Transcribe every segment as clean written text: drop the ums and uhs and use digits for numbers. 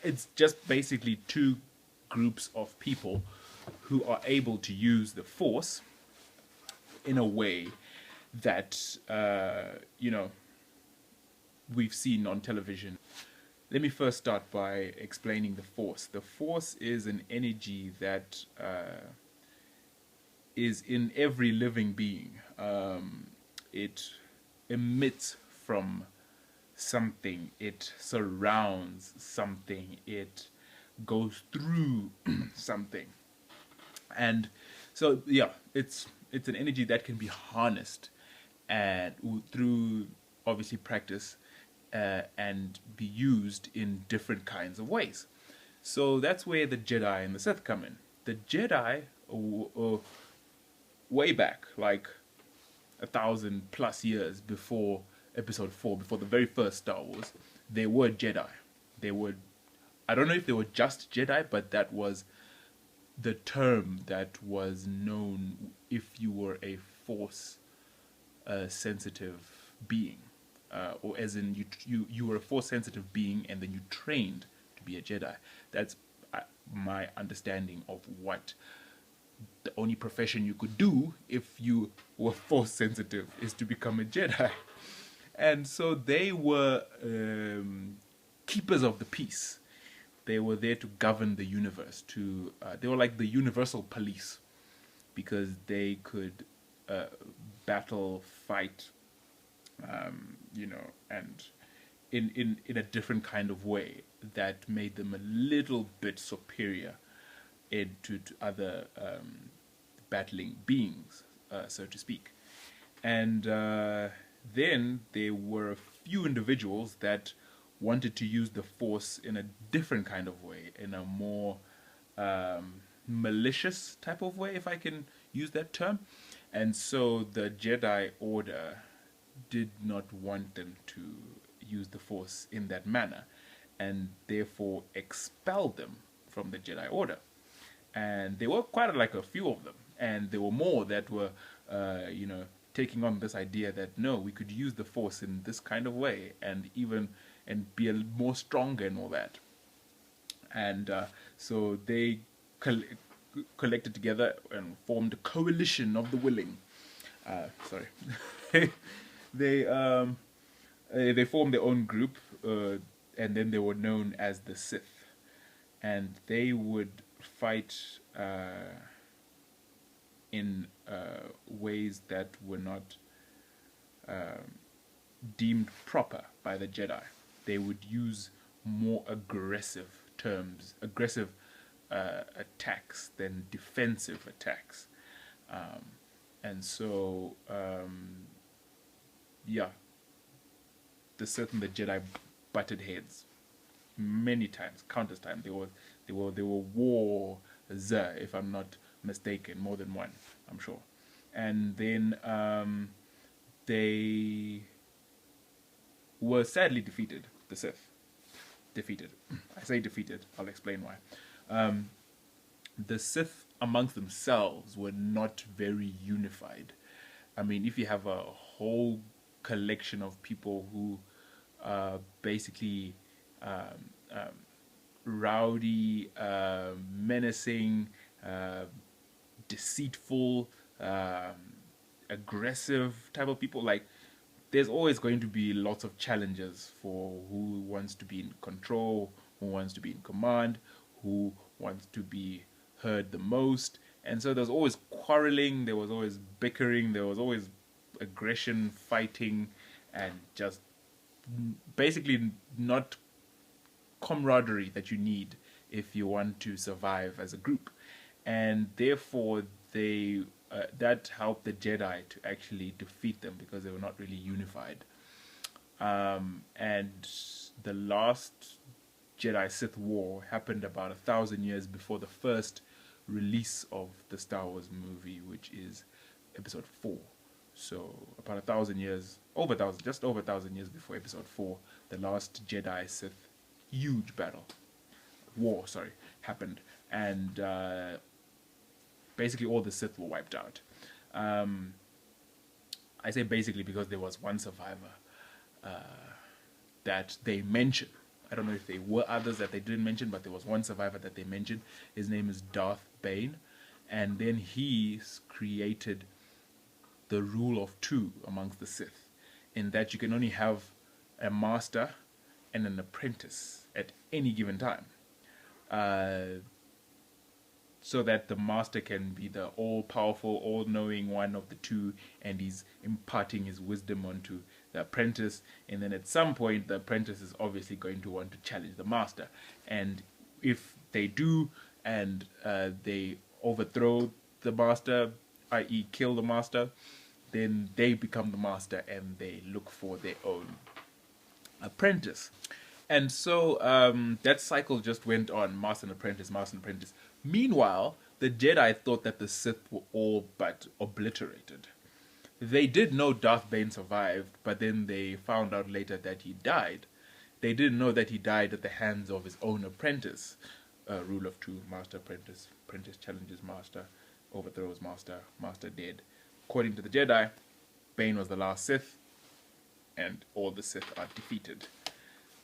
it's just basically two groups of people who are able to use the Force in a way that we've seen on television. Let me first start by explaining the Force. The Force is an energy that is in every living being. It emits from something, it surrounds something, it goes through something. And so yeah, it's an energy that can be harnessed and through obviously practice and be used in different kinds of ways. So that's where the Jedi and the Sith come in. The Jedi, way back, like 1,000+ years before Episode 4, before the very first Star Wars, they were Jedi. They were, I don't know if they were just Jedi, but that was the term that was known if you were a Force sensitive being. Or as in you were a Force sensitive being and then you trained to be a Jedi. That's my understanding of what the only profession you could do if you were Force sensitive is to become a Jedi. And so they were keepers of the peace. They were there to govern the universe. They were like the universal police because they could battle, fight, and in a different kind of way that made them a little bit superior to other battling beings, so to speak. And then there were a few individuals that wanted to use the Force in a different kind of way, in a more malicious type of way, if I can use that term. And so the Jedi Order did not want them to use the Force in that manner, and therefore expelled them from the Jedi Order. And there were quite like a few of them, and there were more that were, taking on this idea that no, we could use the Force in this kind of way, and be more stronger and all that. And so they collected together and formed a coalition of the willing. They formed their own group, and then they were known as the Sith, and they would fight in ways that were not deemed proper by the Jedi. They would use more aggressive attacks than defensive attacks. And so, the Sith and the Jedi butted heads many times, countless times. They were wars, if I'm not mistaken, more than one, I'm sure. And then they were sadly defeated. The Sith defeated. I say defeated. I'll explain why. The Sith amongst themselves were not very unified. I mean, if you have a whole collection of people who are basically rowdy, menacing, deceitful, aggressive type of people, like, there's always going to be lots of challenges for who wants to be in control, who wants to be in command, who wants to be heard the most. And so there's always quarreling, there was always bickering, there was always aggression, fighting, and just basically not camaraderie that you need if you want to survive as a group. And therefore that helped the Jedi to actually defeat them because they were not really unified. And the last Jedi-Sith war happened about 1,000 years before the first release of the Star Wars movie, which is Episode 4. So about 1,000 years, just over 1,000 years before Episode 4, the last Jedi-Sith war happened, and basically all the Sith were wiped out. I say basically because there was one survivor that they mention. I don't know if there were others that they didn't mention, but there was one survivor that they mentioned. His name is Darth Bane. And then he created the rule of two amongst the Sith, in that you can only have a master and an apprentice at any given time. So that the master can be the all-powerful, all-knowing one of the two, and he's imparting his wisdom onto the apprentice. And then at some point, the apprentice is obviously going to want to challenge the master. And if they do, and they overthrow the master, i.e. kill the master, then they become the master and they look for their own apprentice. And so that cycle just went on, master and apprentice, master and apprentice. Meanwhile, the Jedi thought that the Sith were all but obliterated. They did know Darth Bane survived, but then they found out later that he died. They didn't know that he died at the hands of his own apprentice. Rule of two, master, apprentice, apprentice challenges master, overthrows master, master dead. According to the Jedi, Bane was the last Sith, and all the Sith are defeated.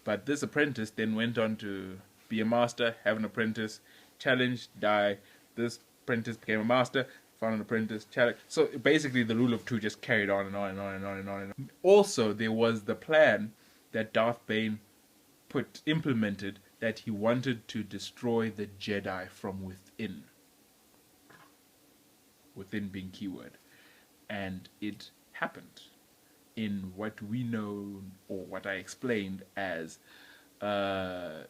But this apprentice then went on to be a master, have an apprentice, challenge, die. This apprentice became a master, found an apprentice, challenge. So basically the rule of two just carried on and on and on and on and on. And on. Also, there was the plan that Darth Bane implemented, that he wanted to destroy the Jedi from within. Within being keyword. And it happened in what we know, or what I explained as the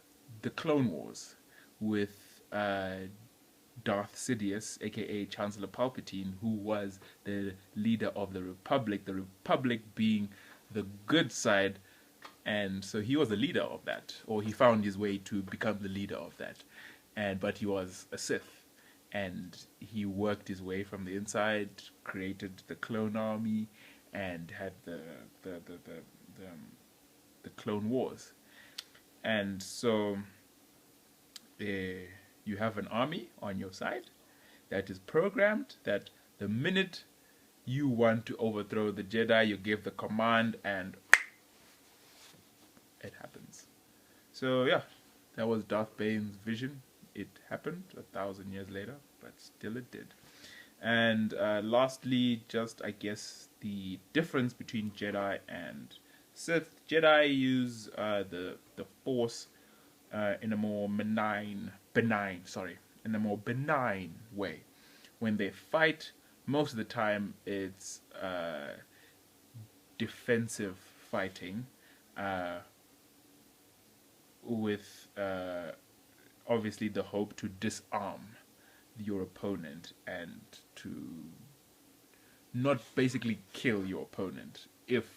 Clone Wars, with Darth Sidious, aka Chancellor Palpatine, who was the leader of the Republic being the good side, and so he was the leader of that, or he found his way to become the leader of that, but he was a Sith, and he worked his way from the inside, created the clone army, and had the Clone Wars. And so you have an army on your side that is programmed that the minute you want to overthrow the Jedi, you give the command and it happens. So yeah, that was Darth Bane's vision. It happened 1,000 years later, but still it did. And lastly, just I guess the difference between Jedi and Sith. Jedi use the Force in a more benign way. When they fight, most of the time it's defensive fighting, with obviously the hope to disarm your opponent and to not basically kill your opponent if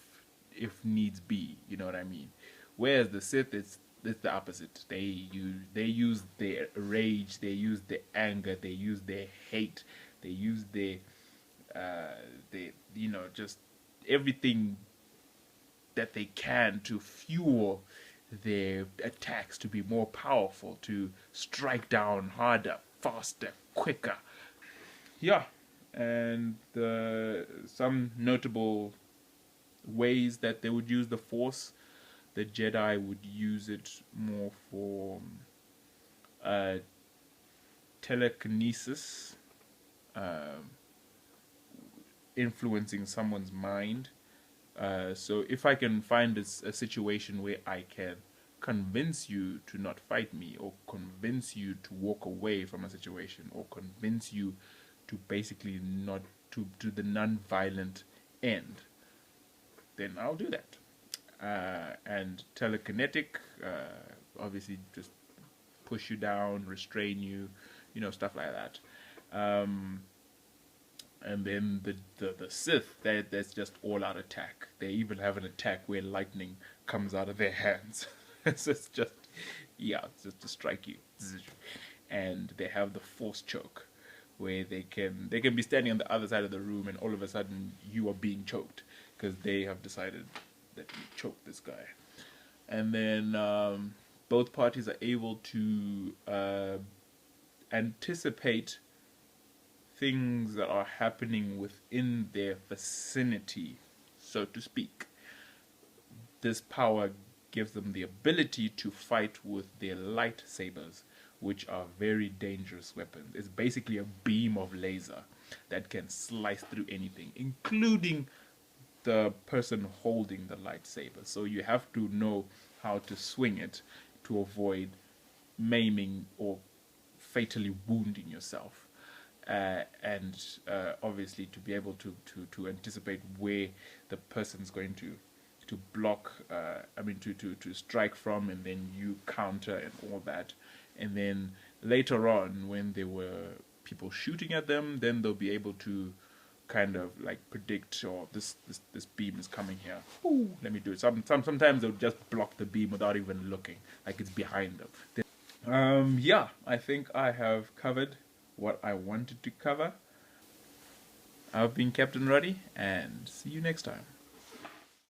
needs be, you know what I mean. Whereas the Sith, it's the opposite. They use their rage, they use their anger, they use their hate, they use their just everything that they can to fuel their attacks, to be more powerful, to strike down harder, faster, quicker. Yeah, and some notable ways that they would use the Force. The Jedi would use it more for telekinesis, influencing someone's mind. So if I can find a situation where I can convince you to not fight me, or convince you to walk away from a situation, or convince you to basically not to the non-violent end, then I'll do that. And telekinetic, obviously just push you down, restrain you, stuff like that. And then the Sith, that's just all-out attack. They even have an attack where lightning comes out of their hands. So it's just to strike you. And they have the Force choke, where they can be standing on the other side of the room, and all of a sudden you are being choked because they have decided that you choked this guy. And then both parties are able to anticipate things that are happening within their vicinity, so to speak. This power gives them the ability to fight with their lightsabers, which are very dangerous weapons. It's basically a beam of laser that can slice through anything, including the person holding the lightsaber. So you have to know how to swing it to avoid maiming or fatally wounding yourself. And obviously to be able to anticipate where the person's going to block, to strike from, and then you counter and all that. And then later on, when there were people shooting at them, then they'll be able to kind of like predict, or this beam is coming here. Ooh, let me do it. Sometimes they'll just block the beam without even looking, like it's behind them. Yeah, I think I have covered what I wanted to cover. I've been Captain Ruddy, and see you next time.